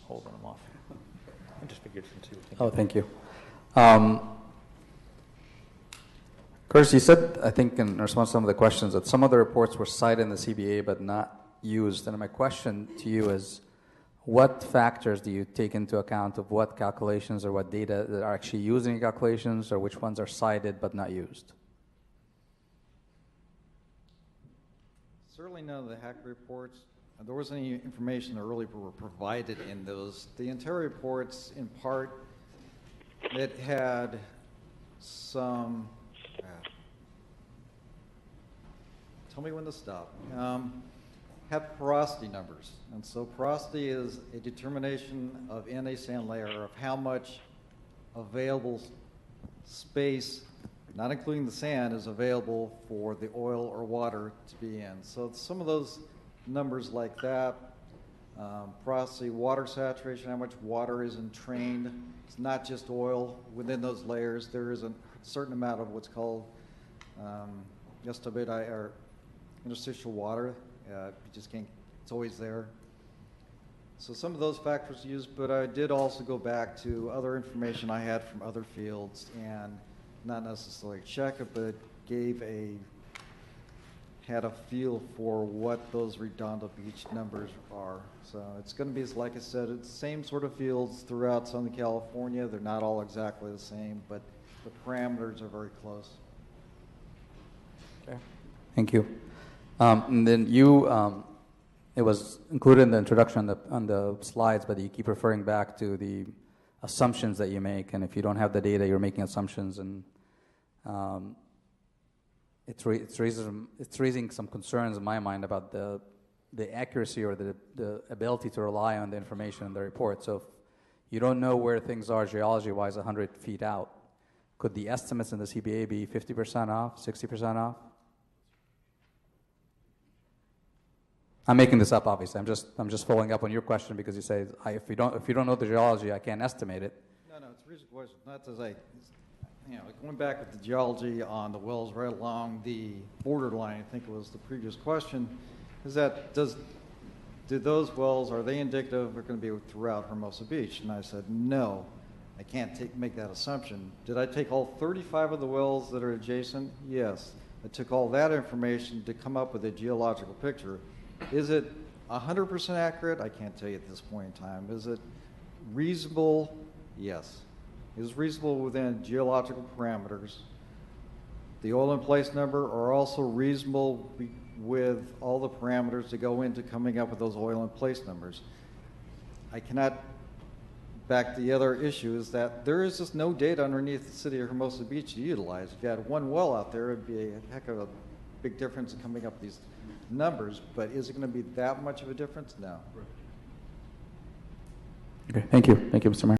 holding them off. I just figured since you were thinking. Oh, thank you. Curtis, you said, I think in response to some of the questions, that some of the reports were cited in the CBA but not used. And my question to you is, what factors do you take into account of what calculations or what data that are actually used in your calculations, or which ones are cited but not used? Certainly none of the hack reports. There wasn't any information that really were provided in those. The entire reports, in part, it had some, tell me when to stop, had porosity numbers. And so porosity is a determination of in a sand layer of how much available space, not including the sand, is available for the oil or water to be in. So some of those numbers like that, porosity, water saturation, how much water is entrained. It's not just oil. Within those layers, there is a certain amount of what's called or interstitial water. You just can't, it's always there. So some of those factors used, but I did also go back to other information I had from other fields and not necessarily check it, but had a feel for what those Redondo Beach numbers are. So it's going to be, like I said, it's the same sort of fields throughout Southern California. They're not all exactly the same, but the parameters are very close. Okay. Thank you. And then it was included in the introduction on the slides, but you keep referring back to the assumptions that you make, and if you don't have the data, you're making assumptions, and it's raising some concerns in my mind about the accuracy or the ability to rely on the information in the report. So if you don't know where things are geology-wise 100 feet out, could the estimates in the CBA be 50% off, 60% off? I'm making this up, obviously. I'm just following up on your question because you say if you don't know the geology, I can't estimate it. No, it's a reasonable question. Not as going back with the geology on the wells right along the borderline, I think it was the previous question, is that do those wells, are they indicative they're going to be throughout Hermosa Beach? And I said, no, I can't make that assumption. Did I take all 35 of the wells that are adjacent? Yes. I took all that information to come up with a geological picture. Is it 100% accurate? I can't tell you at this point in time. Is it reasonable? Yes. It is reasonable within geological parameters. The oil in place number are also reasonable with all the parameters that go into coming up with those oil in place numbers. I cannot back the other issue is that there is just no data underneath the city of Hermosa Beach to utilize. If you had one well out there, it'd be a heck of a big difference in coming up with these numbers, but is it going to be that much of a difference? No. Okay, thank you. Thank you, Mr. Mayor.